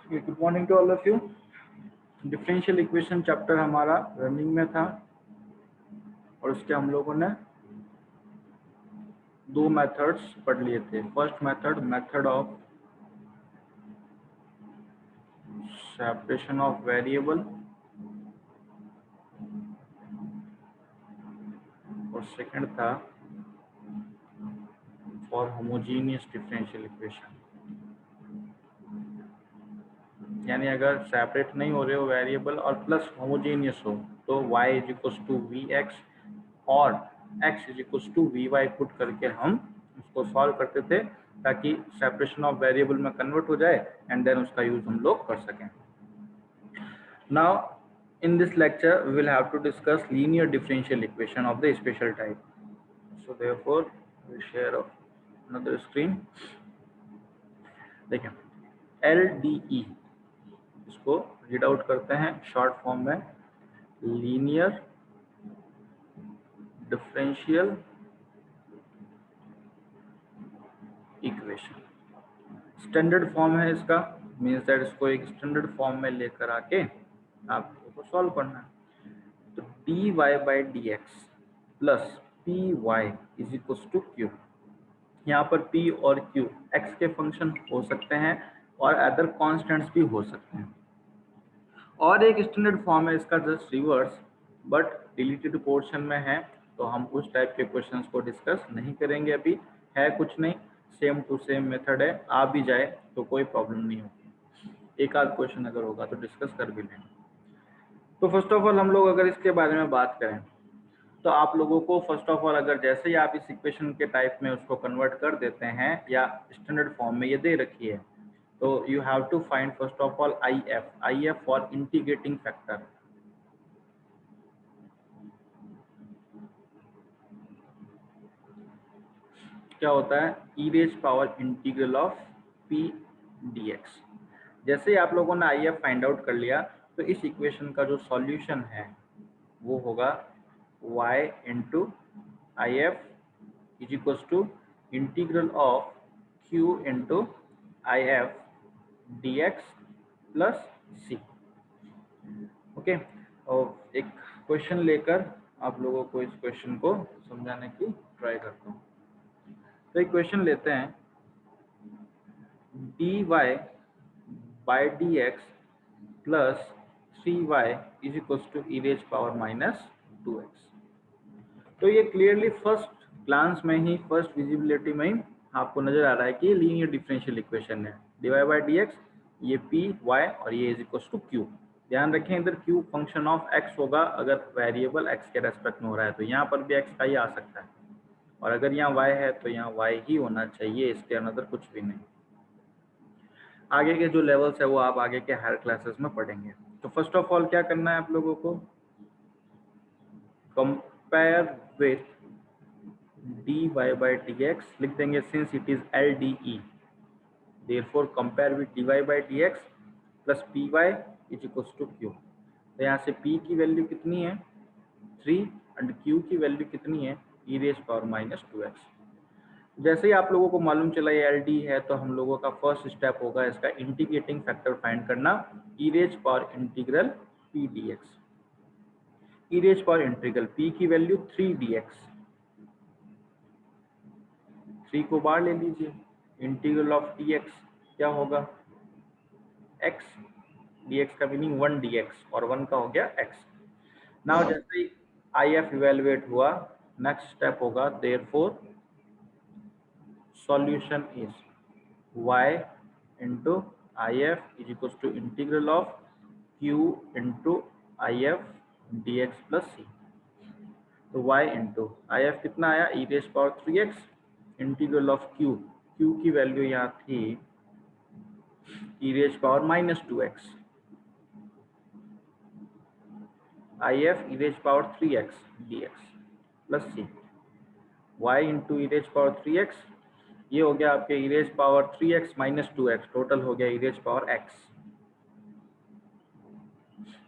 Good morning to all of you. Differential equation chapter हमारा running में था और उसके हम लोगों ने दो मेथड्स पढ़ लिए थे। First method, method of separation of variable, और सेकंड था फॉर होमोजीनियस डिफरेंशियल इक्वेशन। यानी अगर सेपरेट नहीं हो रहे हो वेरिएबल और प्लस होमोजीनियस हो तो y is equals to v x और x is equals to v y put करके हम उसको सॉल्व करते थे ताकि सेपरेशन ऑफ वेरिएबल में कन्वर्ट हो जाए एंड देन उसका यूज हम लोग कर सकें। Now in this lecture we will have to discuss linear differential equation of the special type. So therefore we share another screen. देखिए LDE इसको रीड आउट करते हैं शॉर्ट फॉर्म में, linear differential equation. Standard form है इसका, means that इसको एक standard form में लेकर आके आपको सॉल्व करना है। तो dy by d x plus p y is equal to q. यहाँ पर p और q x के फंक्शन हो सकते हैं और अदर कॉन्स्टेंट्स भी हो सकते हैं। और एक स्टैंडर्ड फॉर्म है इसका just reverse, but deleted portion में है तो हम उस टाइप के क्वेश्चंस को डिस्कस नहीं करेंगे अभी। है कुछ नहीं, सेम टू सेम मेथड है, आ भी जाए तो कोई प्रॉब्लम नहीं होगी। एक आध क्वेश्चन अगर होगा तो डिस्कस कर भी लेंगे। तो फर्स्ट ऑफ ऑल हम लोग अगर इसके बारे में बात करें तो आप लोगों को फर्स्ट ऑफ ऑल अगर जैसे ही आप इस इक्वेशन के टाइप में उसको कन्वर्ट कर देते हैं या स्टैंडर्ड फॉर्म में ये दे रखी है तो you have to find first of all I F for integrating factor. क्या होता है, e raise power integral of P D X. जैसे ही आप लोगों ने आई एफ फाइंड आउट कर लिया तो इस इक्वेशन का जो सॉल्यूशन है वो होगा y into I F is equals to integral of q into I F D x plus c. Okay, और एक क्वेश्चन लेकर आप लोगों को इस क्वेश्चन को समझाने की ट्राई करता हूँ। तो एक क्वेश्चन लेते हैं, dy by d x plus 3y is equals to e raise power minus 2x। तो ये क्लियरली फर्स्ट ग्लांस में ही, फर्स्ट विजिबिलिटी में ही आपको नजर आ रहा है कि ये लीनियर डिफरेंशियल इक्वेशन है। dy बाई डी एक्स, ये p y और ये इज इक्वल्स टू q। ध्यान रखें इधर q फंक्शन ऑफ x होगा अगर वेरिएबल x के रेस्पेक्ट में हो रहा है, तो यहाँ पर भी x का ही आ सकता है, और अगर यहाँ y है तो यहाँ y ही होना चाहिए, इसके अंदर कुछ भी नहीं। आगे के जो लेवल्स है वो आप आगे के हायर क्लासेस में पढ़ेंगे। तो फर्स्ट ऑफ ऑल क्या करना है आप लोगों को, compare with dy by dx लिख देंगे since it is LDE, therefore compare with dy by dx plus py is equals to q। तो यहाँ से p की वैल्यू कितनी है 3 एंड q की वैल्यू कितनी है e raise power minus 2x। जैसे ही आप लोगों को मालूम चला ये LD है तो हम लोगों का फर्स्ट स्टेप होगा इसका इंटीग्रेटिंग फैक्टर फाइंड करना, e raise power integral p dx। e raise power integral p की वैल्यू 3 dx, 3 को बाहर ले लीजिए, इंटीग्रल ऑफ dx क्या होगा x, dx का मीनिंग 1 dx और 1 का हो गया x। नाउ जैसे ही आई एफ इवेलुएट हुआ, नेक्स्ट स्टेप होगा therefore solution is y into I F is equal to integral of q into I F D x plus सी। तो y इंटू आई एफ कितना आया e raise power 3x integral of q, q की value यहाँ थी e raise power minus 2x, I F e raise power 3x dx plus C, y into e raise power 3x, ये हो गया आपके e raise power 3x minus 2x, total हो गया e raise power x।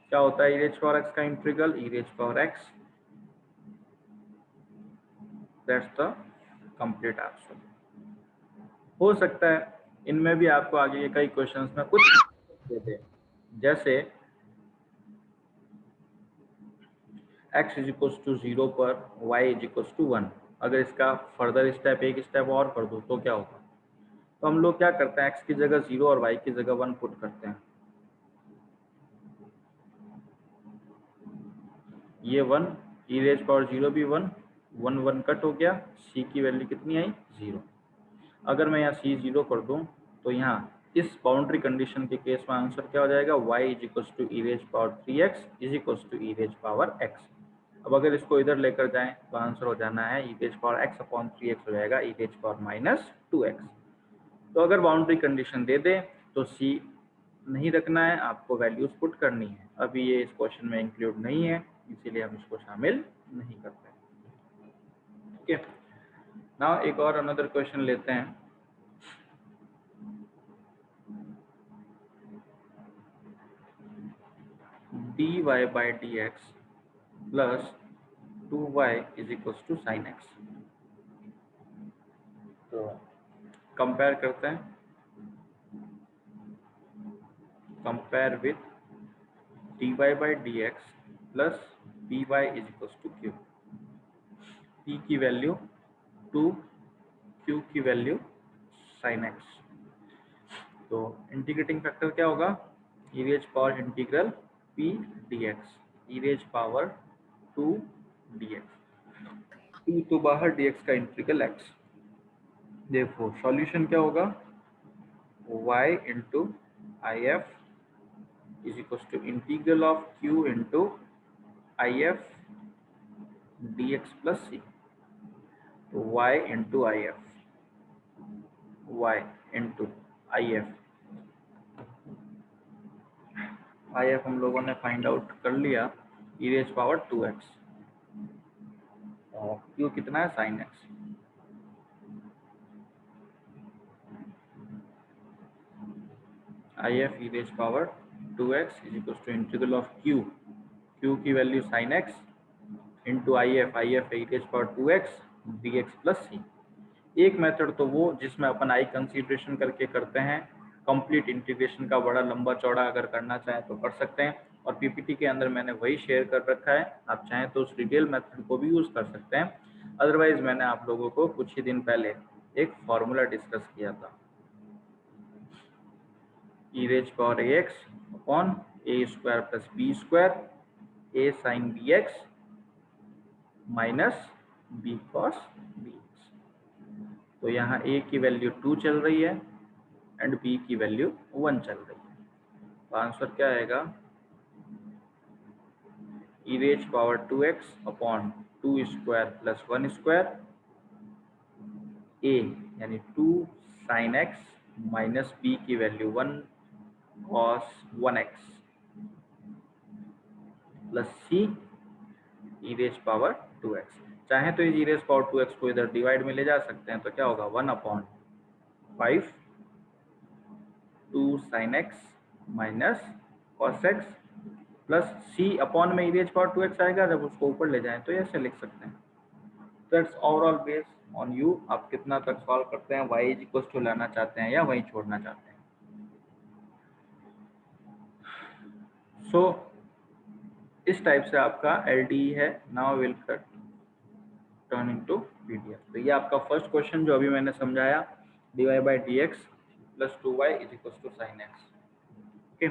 क्या होता है e raise power x का integral, e raise power x। That's the complete answer. हो सकता है इनमें भी आपको आगे के कई क्वेश्चंस में कुछ दे दे, जैसे x इज इक्वल टू 0 पर y इज इक्वल टू 1। अगर इसका फर्दर स्टेप एक स्टेप और कर दूँ तो क्या होगा? तो हम लोग क्या करते हैं, x की जगह 0 और y की जगह 1 पुट करते हैं। ये 1 ई रेज पावर 0 भी 1 1 1 कट हो गया, c की वैल्यू कितनी आई 0। अगर मैं यहाँ c 0 कर दूँ तो यहाँ इस बाउंड्री कंडीशन के केस में आंसर क्या हो जाएगा, y is equal to e raise power 3x is equal to e raise power x। अब अगर इसको इधर लेकर जाएं तो आंसर हो जाना है e raise power x upon 3x हो जाएगा ई रेज पावर माइनस 2x। तो अगर बाउंड्री कंडीशन दे दे तो c नहीं रखना है, आपको वैल्यूज पुट करनी है। अभी ये इस क्वेश्चन में इंक्लूड नहीं है, इसीलिए हम इसको शामिल नहीं करते। ठीक है, नाउ एक और अनदर क्वेश्चन लेते हैं। dy by dx plus 2y is equal to sine x. तो कंपेयर करते हैं, compare with dy by dx plus by is equal to q। p की वैल्यू 2, q की वैल्यू साइन एक्स। तो इंटीग्रेटिंग फैक्टर क्या होगा, e raise power integral p dx, e raise power 2 dx, 2 तो बाहर, dx का इंटीग्रल x। देखो solution क्या होगा, y into I F is equal to integral of q into I F D x plus सी। तो y into I F, y into I F हम लोगों ने फाइंड आउट कर लिया, ई रेज पावर 2x और q कितना है sine x। I F e raise power 2x is equal to integral of q, q की value sine x into I F e raise power 2x dx plus सी। एक method तो वो जिसमें अपन आई consideration करके करते हैं, कंप्लीट इंटीग्रेशन का बड़ा लंबा चौड़ा अगर करना चाहें तो कर सकते हैं, और पीपीटी के अंदर मैंने वही शेयर कर रखा है, आप चाहें तो उस डिटेल मेथड को भी यूज कर सकते हैं। अदरवाइज मैंने आप लोगों को कुछ ही दिन पहले एक फॉर्मूला डिस्कस किया था, e raise power a x upon a square plus b square a sine b x minus b cos b. तो यहाँ a की वैल्यू 2 चल रही है एंड b की वैल्यू 1 चल रही है। तो आंसर क्या आएगा, e raise power 2x upon 2 square plus 1 square a यानी 2 साइन x माइनस b की value 1 cos 1x plus c e raise power 2x। चाहे तो इस ई रेज पावर 2x को इधर डिवाइड में ले जा सकते हैं, तो क्या होगा 1 upon 5 2 sine x minus cos x plus c upon में ई रेज पावर 2x आएगा, जब उसको ऊपर ले जाएं तो ऐसे लिख सकते हैं। That's overall based on you, आप कितना तक सॉल्व करते हैं, y इज इक्वल टू लाना चाहते हैं या वहीं छोड़ना चाहते हैं। सो इस टाइप से आपका LDE है। Now will cut turn into PDF। तो ये आपका फर्स्ट क्वेश्चन जो अभी मैंने समझाया, dy by dx plus 2y is equal to sine x. Okay,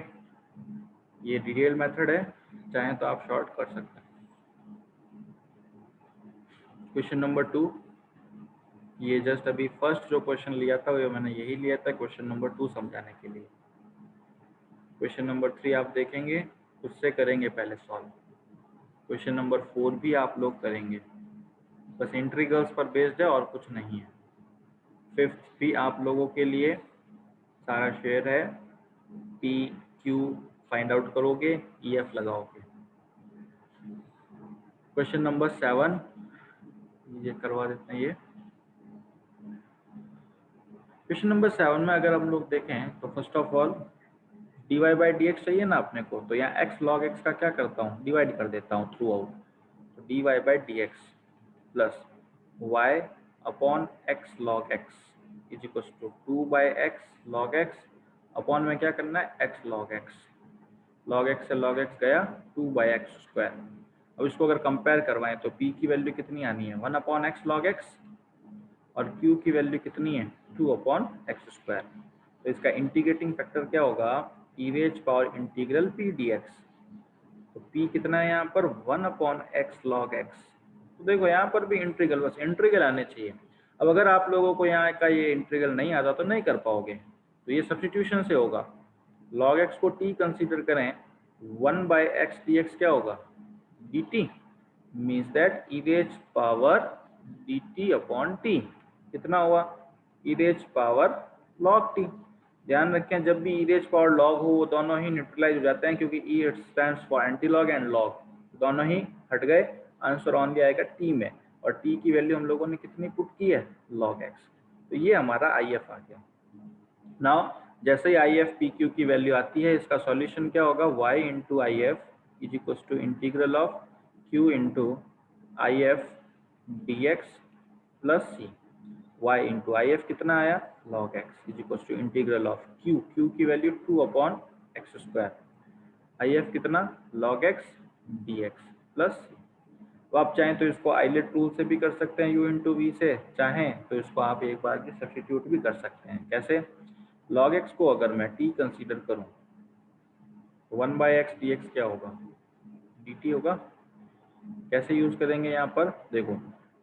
ये डिटेल मेथड है, चाहे तो आप शॉर्ट कर सकते हैं। क्वेश्चन नंबर 2, ये जस्ट अभी फर्स्ट जो क्वेश्चन लिया था वो मैंने यही लिया था क्वेश्चन नंबर 2 समझाने के लिए। क्वेश्चन नंबर 3 आप देखेंगे, उससे करेंगे पहले सॉल्व। क्वेश्चन नंबर 4 भी आप लोग करेंगे, बस इंट्रीगल्स पर बेस्ड है और कुछ नहीं है। फिफ्थ भी आप लोगों के लिए सारा शेयर है, पी क्यू फाइंड आउट करोगे, EF लगाओगे। क्वेश्चन नंबर 7 ये करवा देते हैं। ये क्वेश्चन नंबर 7 में अगर हम लोग देखें तो first of all dy by d x चाहिए ना अपने को, तो यहाँ x log x का क्या करता हूँ, डिवाइड कर देता हूँ थ्रू आउट। तो dy by d x plus y upon x log x is equal to 2 by x log x upon में क्या करना है, x log x, log x से log x गया 2/x²। अब इसको अगर कंपेयर करवाएं तो p की वैल्यू कितनी आनी है, 1/x log x, और q की वैल्यू कितनी है, 2/x²। तो इसका इंटीग्रेटिंग फैक्टर क्या होगा, e raise power integral p dx। तो p कितना है यहाँ पर, 1/x log x। तो देखो यहाँ पर भी इंटीग्रल, बस इंटीग्रल आने चाहिए। अब अगर आप लोगों को यहाँ का ये इंटीग्रल नहीं आता तो नहीं कर पाओगे, तो ये सब्स्टिट्यूशन से होगा। log x को t कंसीडर करें, 1/x dx क्या होगा, dt, means that e raise power dt upon t कितना हुआ, e raise power log t। ध्यान रखें जब भी e रेज पावर log हो वो दोनों ही न्यूट्रलाइज हो जाते हैं, क्योंकि e stands for anti log and log, दोनों ही हट गए, आंसर ओनली आएगा t में, और t की वैल्यू हम लोगों ने कितनी पुट की है, log x। तो ये हमारा IF आ गया। नाउ जैसे ही IF PQ की वैल्यू आती है, इसका सॉल्यूशन क्या होगा, y into IF is equal to integral of q into IF dx plus c। y into IF कितना आया, log x is equal to integral of q की वैल्यू 2/x², IF कितना, log x dx plus c। तो आप चाहें तो इसको islet rule से भी कर सकते हैं, u इंटू वी से, चाहें तो इसको आप एक बार की सब्स्टिट्यूट भी कर सकते हैं। कैसे, log x को अगर मैं t कंसीडर करूं तो 1/x dx क्या होगा, dt होगा। कैसे यूज करेंगे यहाँ पर, देखो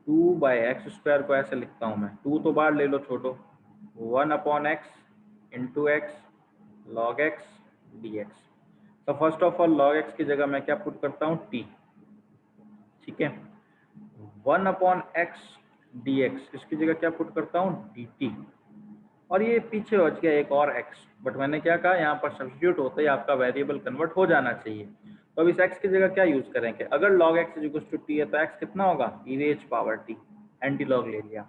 2/x² को ऐसे लिखता हूँ मैं, 2 तो बाहर ले लो छोटो, 1/x into x log x dx। तो first of all log x की जगह मैं क्या पुट करता हूँ, t, ठीक है। 1/x dx इसकी जगह क्या पुट करता हूँ, dt, और ये पीछे बच गया एक और x, बट मैंने क्या कहा, यहाँ पर सब्स्टिट्यूट होते ही आपका वेरिएबल कन्वर्ट हो जाना चाहिए। तो अब इस x की जगह क्या यूज करेंगे, अगर log x is equal to t है तो x कितना होगा, e raise power t, antilog ले लिया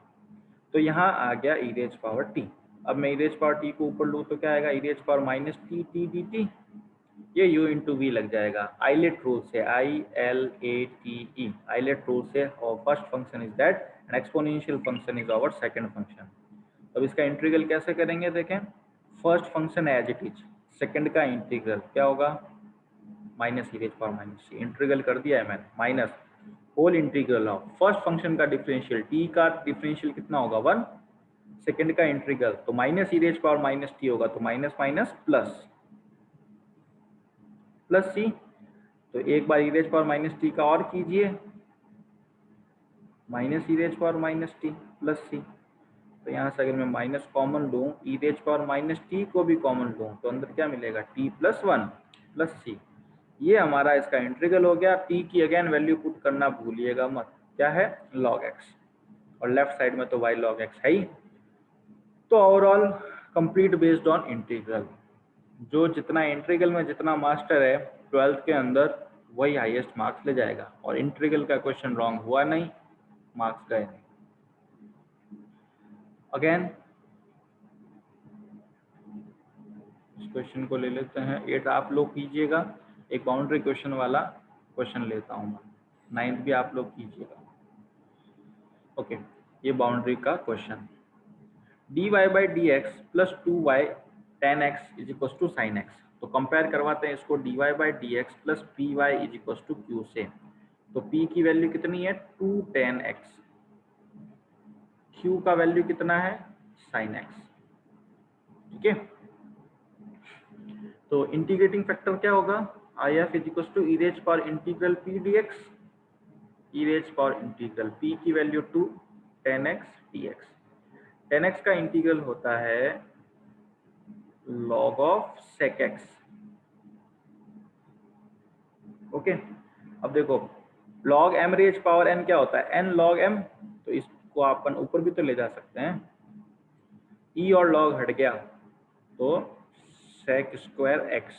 तो यहाँ आ गया e रेज पावर t। अब मैं e रेज पावर t को ऊपर लूँ तो क्या आएगा, e raise power minus t t d t, ये u इंटू वी लग जाएगा आइलेट रूल से, ILATE आइलेट रूल से, और first function is that and exponential function is our second function. अब इसका इंटीग्रल कैसे करेंगे, देखें, first function as it is, second का इंटीग्रल क्या होगा, minus e raise power minus c, integral कर दिया है मैंने, minus whole integral of first function का डिफरेंशियल, टी का डिफरेंशियल कितना होगा 1, सेकंड का इंटीग्रल तो minus e raise power minus t होगा, तो माइनस माइनस प्लस प्लस सी। तो एक बार e raise power minus t का और कीजिए, minus e raise power minus t plus सी। तो यहाँ से अगर मैं माइनस कॉमन लूँ, e raise power minus t को भी कॉमन लूँ तो अंदर क्या मिलेगा, टी प्लस 1 प्लस सी। ये हमारा इसका इंटीग्रल हो गया। टी की अगेन वैल्यू पुट करना भूलिएगा मत, क्या है, log x, और लेफ्ट साइड में तो y log x है ही। तो overall complete based on integral, जो जितना इंटीग्रल में जितना मास्टर है 12th के अंदर वही हाईएस्ट मार्क्स ले जाएगा, और इंटीग्रल का क्वेश्चन रॉन्ग हुआ नहीं, मार्क्स गए नहीं। अगेन इस क्वेश्चन को ले लेते हैं, 8 आप लोग कीजिएगा, एक बाउंड्री क्वेश्चन वाला क्वेश्चन लेता हूँ मैं, 9th भी आप लोग कीजिएगा। ओके, ये बाउंड्री का question, dy by d x plus 2y tan x is equal to sine x. तो कंपेयर करवाते हैं इसको dy by d x plus p y is equal to q से। तो p की वैल्यू कितनी है, 2 tan x, q का वैल्यू कितना है, साइन x, ठीक है। तो इंटीग्रेटिंग फैक्टर क्या होगा, IF is equal to e raise power integral p dx, e raise power integral p की value 2 tan x dx। tan x का इंटीग्रल होता है log of sec x, okay. अब देखो log m raise power n क्या होता है, n log m, तो इसको अपन ऊपर भी तो ले जा सकते हैं, e और log हट गया तो sec स्क्वायर x,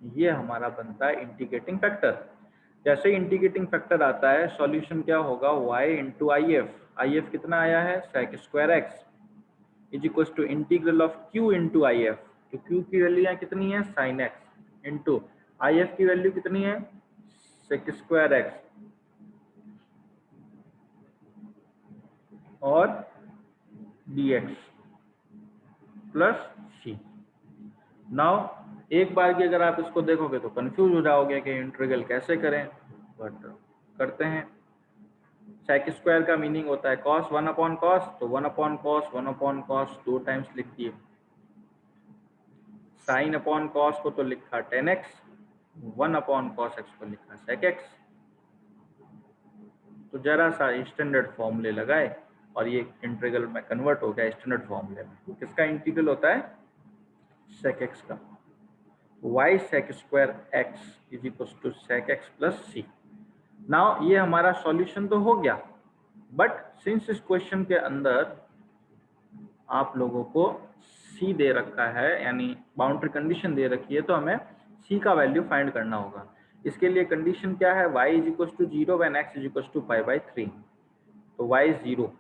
ये हमारा बनता है इंटीग्रेटिंग फैक्टर। जैसे इंटीग्रेटिंग फैक्टर आता है सॉल्यूशन क्या होगा, y इंटू IF कितना आया है, sec square x is equal to integral of q into IF। तो q की वैल्यू कितनी है, साइन x, इंटू IF की वैल्यू कितनी है, sec स्क्वायर x, और dx प्लस c। नाउ एक बार की अगर आप इसको देखोगे तो कंफ्यूज हो जाओगे कि इंटीग्रल कैसे करें, बट करते हैं। सेक स्क्वायर का मीनिंग होता है कॉस 1 अपॉन कॉस, तो 1 upon cos 1 upon cos 2 times लिख दिए। साइन अपॉन कॉस को तो लिखा 10x, 1 अपॉन कॉस एक्स को लिखा सेक एक्स। तो जरा सा स्टैंडर्ड फॉर्मूले लगाए और ये इंटीग्रल में कन्वर्ट हो गया स्टैंडर्ड फॉर्मूले में। किसका इंटीग्रल होता है? सेक एक्स का। y sec square x is equal to sec x plus c. Now ये हमारा सॉल्यूशन तो हो गया, बट सिंस इस क्वेश्चन के अंदर आप लोगों को c दे रखा है, यानी बाउंड्री कंडीशन दे रखी है, तो हमें c का वैल्यू फाइंड करना होगा। इसके लिए कंडीशन क्या है? y is equal to 0 when x is equal to pi by 3। तो y 0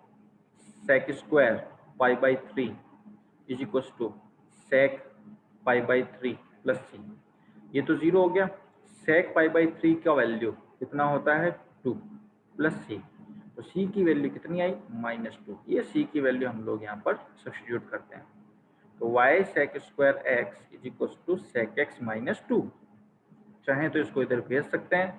sec square pi by 3 is equal to sec pi by 3 plus c. ये तो 0 हो गया। sec पाई बाई 3 का वैल्यू कितना होता है? 2 प्लस सी। तो c की वैल्यू कितनी आई? -2। ये c की वैल्यू हम लोग यहाँ पर सब्स्टिट्यूट करते हैं। तो y sec square x is equal to sec x minus 2। चाहे तो इसको इधर भेज सकते हैं,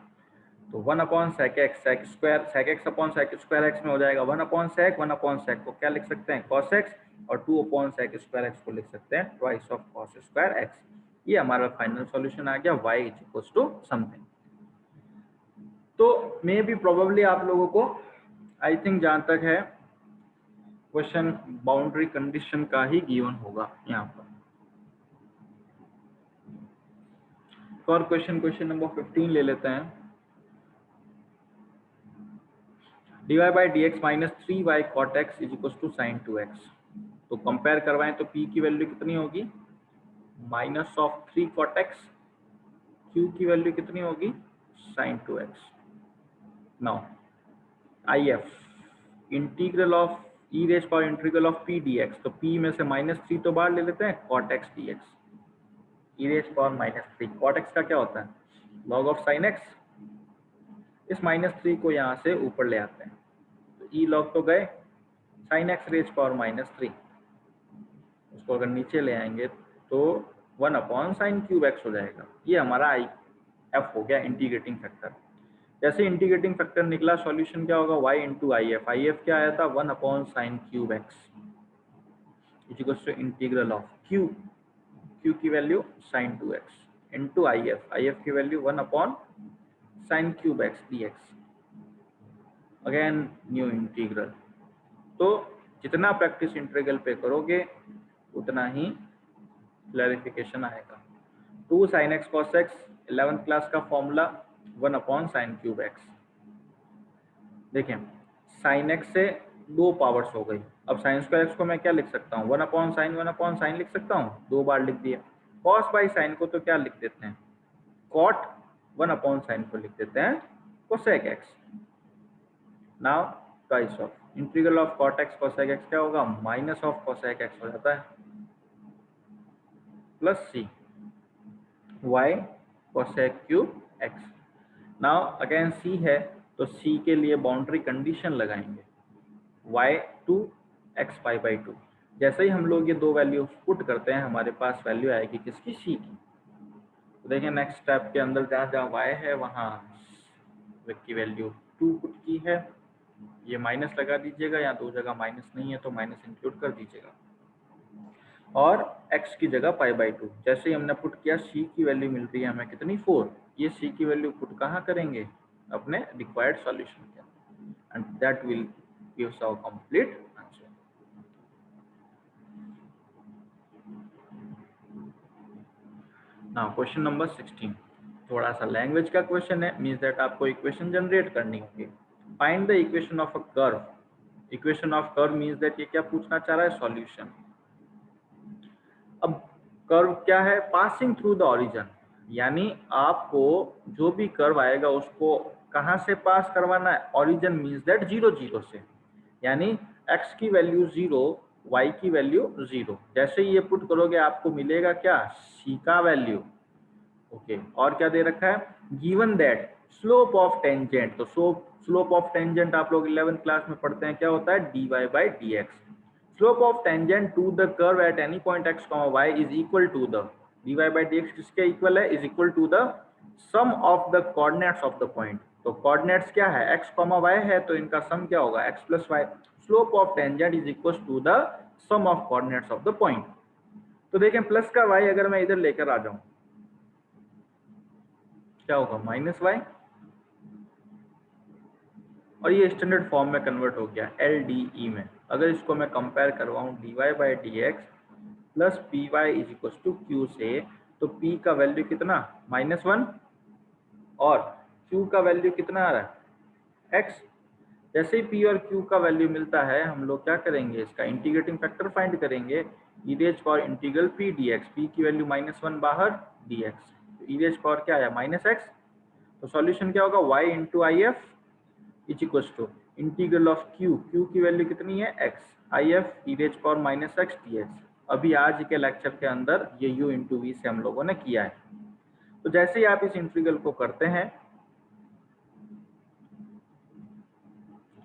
तो 1 upon sec x, sec square sec x upon sec square x में हो जाएगा 1 अपॉन सेक। 1 अपॉन सेक को क्या लिख सकते हैं? Cos x. और 2 अपॉन सेक स्क्वायर एक्स को लिख सकते हैं twice of cos square x. ये हमारा फाइनल सॉल्यूशन आ गया y is equal to something. तो मे बी प्रोबेबली आप लोगों को आई थिंक जहां तक है क्वेश्चन बाउंड्री कंडीशन का ही गिवन होगा यहाँ पर। और क्वेश्चन नंबर 15 ले लेते हैं। dy by d x minus 3y cot x is equal to sine 2x। तो कंपेयर करवाएं तो p की वैल्यू कितनी होगी? Minus of 3 cot x। q की वैल्यू कितनी होगी? Sine 2x। Now if integral of e raise power integral of p dx, तो p में से -3 तो बाहर ले लेते हैं, cot x dx e raise power -3। cot x का क्या होता है? log of sine x। इस -3 को यहाँ से ऊपर ले आते हैं, तो e log तो गए, साइन एक्स रेज पावर -3 उसको अगर नीचे ले आएंगे तो 1 अपॉन साइन क्यूब एक्स हो जाएगा। ये हमारा आई एफ हो गया, इंटीग्रेटिंग फैक्टर। जैसे इंटीग्रेटिंग फैक्टर निकला, सॉल्यूशन क्या होगा? y into I F. I F क्या आया था? 1 upon sine cube x equals to integral of q। q की value sine 2x into I F. I F की value 1 upon sine cube x d x. Again new integral. तो जितना practice integral पे करोगे उतना ही क्लैरिफिकेशन आएगा। 2 sine x cos x 11th class का formula 1 upon sine cube x. देखें, sine x से 2 पावर्स हो गई। अब साइन स्क्वायर एक्स को मैं क्या लिख सकता हूँ? 1 अपॉन साइन लिख सकता हूँ, 2 बार लिख दिया। कॉस बाई साइन को तो क्या लिख देते हैं? कॉट 1 अपॉन साइन को लिख देते हैं cosec x. Now twice of integral of cot x cosec x क्या होगा? माइनस ऑफ कोसेक एक्स हो जाता है प्लस सी y cosec cube x। Now again c है, तो c के लिए बाउंड्री कंडीशन लगाएंगे y to x pi by 2। जैसे ही हम लोग ये दो वैल्यू पुट करते हैं, हमारे पास वैल्यू आएगी किसकी? c की। तो देखें नेक्स्ट स्टेप के अंदर जहाँ जहाँ y है वहाँ की वैल्यू 2 पुट की है। ये माइनस लगा दीजिएगा, या दो जगह माइनस नहीं है तो माइनस इंक्लूड कर दीजिएगा, और x की जगह पाई बाई 2। जैसे ही हमने पुट किया, c की वैल्यू मिल रही है हमें कितनी? 4। ये c की वैल्यू पुट कहाँ करेंगे? अपने रिक्वायर्ड सॉल्यूशन के, and that will gives our complete answer. Now question number 16 थोड़ा सा लैंग्वेज का क्वेश्चन है, मींस दैट आपको इक्वेशन जनरेट करनी होगी। Find the equation of a curve. Equation of curve means that ये क्या पूछना चाह रहा है? सॉल्यूशन। अब कर्व क्या है? पासिंग थ्रू द ओरिजिन, यानी आपको जो भी कर्व आएगा उसको कहां से पास करवाना है? ओरिजिन मींस दैट 0 0 से, यानी x की वैल्यू 0, y की वैल्यू 0। जैसे ही ये पुट करोगे आपको मिलेगा क्या? c का वैल्यू। ओके, और क्या दे रखा है? Given that slope of tangent. तो स्लोप ऑफ टेंजेंट आप लोग 11th क्लास में पढ़ते हैं, क्या होता है? dy by d x. Slope of tangent to the curve at any point x, y is equal to the, dy by d x किसके इक्वल है, is equal to the sum of the coordinates of the point. तो coordinates क्या है, x comma y है, तो इनका सम क्या होगा, x plus y. Slope of tangent is equal to the sum of coordinates of the point. तो देखें प्लस का y अगर मैं इधर लेकर आ जाऊं क्या होगा, माइनस वाई, और ये स्टैंडर्ड फॉर्म में कन्वर्ट हो गया LDE में। अगर इसको मैं कंपेयर करवाऊं dy by d x plus p y is equal to q से, तो p का वैल्यू कितना, -1, और q का वैल्यू कितना आ रहा है, x। जैसे ही p और q का वैल्यू मिलता है हम लोग क्या करेंगे, इसका इंटीग्रेटिंग फैक्टर फाइंड करेंगे, e raise power integral p dx, p की वैल्यू -1 बाहर dx, तो e रेज पावर क्या आया, -x। तो सॉल्यूशन क्या होगा, y into I F is equal to integral of q, q की वैल्यू कितनी है x, I F e raise power -x dx। अभी आज के लेक्चर के अंदर ये u इंटू वी से हम लोगों ने किया है। तो जैसे ही आप इस इंटीग्रल को करते हैं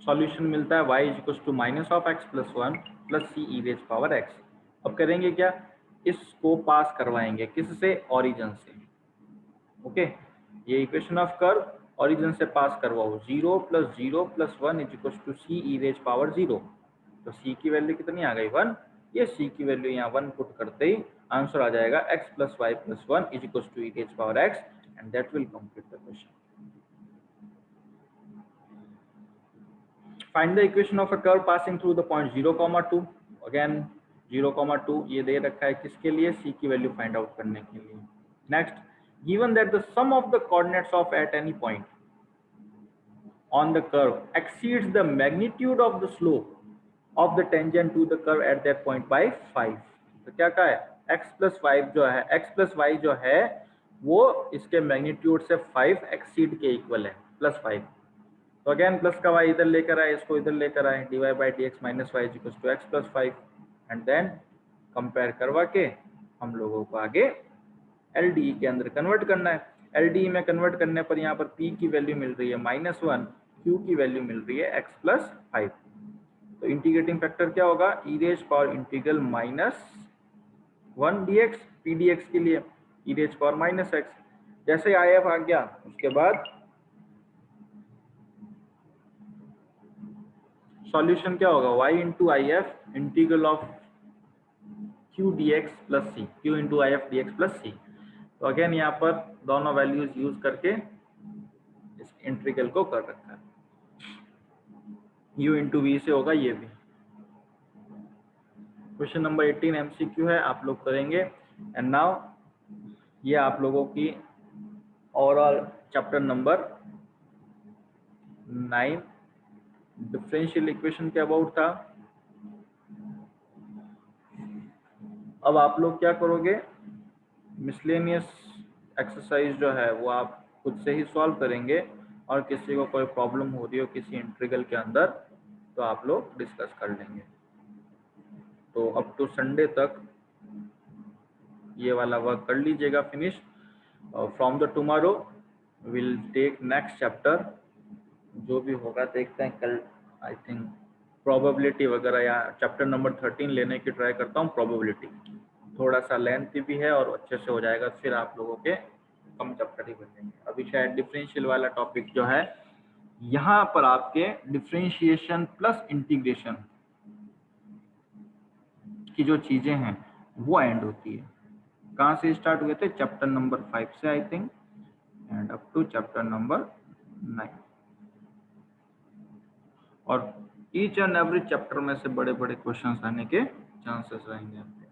सॉल्यूशन मिलता है y is equal to minus of x plus 1 plus c e raise power x। अब करेंगे क्या, इसको पास करवाएंगे किससे, ओरिजिन से। ओके, ये इक्वेशन ऑफ कर्व ओरिजिन से पास करवाओ, 0 plus 0 plus 1 is equal to c e raise power 0। तो c की वैल्यू कितनी आ गई, 1। ये c की वैल्यू यहाँ 1 पुट करते ही आंसर आ जाएगा x plus y plus 1 is equal to e raise power x, and that will complete the question. Find the equation of a curve passing through the point 0, 2। Again 0, 2 ये दे रखा है किसके लिए, c की value find out करने के लिए। Next, given that the sum of the coordinates of at any point on the curve exceeds the magnitude of the slope of the tangent to the curve at that point by 5। तो क्या कहा है, x plus 5 जो है, x plus Y जो है वो इसके मैग्नीट्यूड से 5 एक्सीड के इक्वल है, प्लस 5। तो अगेन प्लस का y इधर लेकर आए, इसको इधर लेकर आए, dy by d x minus y is equal to x plus 5, and then compare करवा के हम लोगों को आगे LDE के अंदर कन्वर्ट करना है। LDE में कन्वर्ट करने पर यहाँ पर p की वैल्यू मिल रही है -1, q की वैल्यू मिल रही है x प्लस 5। तो इंटीग्रेटिंग फैक्टर क्या होगा, e raise power integral -1 dx, p dx के लिए e रेज पावर -x। जैसे IF आ गया उसके बाद सॉल्यूशन क्या होगा, y into I F integral of q dx plus c, q into I F D x plus c। तो अगेन यहाँ पर दोनों वैल्यूज यूज करके इस इंटीग्रल को कर रखा है, u इंटू वी से होगा ये भी। क्वेश्चन नंबर 18 MCQ है, आप लोग करेंगे। एंड नाउ ये आप लोगों की overall chapter number 9 differential equation के अबाउट था। अब आप लोग क्या करोगे, मिसलेनियस एक्सरसाइज जो है वो आप खुद से ही सॉल्व करेंगे, और किसी को कोई प्रॉब्लम हो रही हो किसी इंटीग्रल के अंदर तो आप लोग डिस्कस कर लेंगे। तो अप टू संडे तक ये वाला वर्क कर लीजिएगा finish. From the tomorrow will take next chapter, जो भी होगा देखते हैं कल। आई थिंक प्रोबेबिलिटी वगैरह या चैप्टर नंबर 13 लेने की ट्राई करता हूँ। प्रोबेबिलिटी थोड़ा सा लेंथी भी है और अच्छे से हो जाएगा, फिर आप लोगों के कम चैप्टर ही बनेंगे। अभी शायद डिफरेंशियल वाला टॉपिक जो है यहाँ पर आपके डिफरेंशिएशन प्लस इंटीग्रेशन की जो चीजें हैं वो एंड होती है। कहाँ से स्टार्ट हुए थे, चैप्टर नंबर 5 से I think, and up to chapter number 9। और ईच एंड एवरी चैप्टर में से बड़े बड़े क्वेश्चंस आने के चांसेस रहेंगे आपके।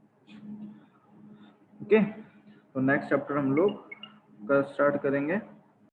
ओके, तो नेक्स्ट चैप्टर हम लोग कल स्टार्ट करेंगे।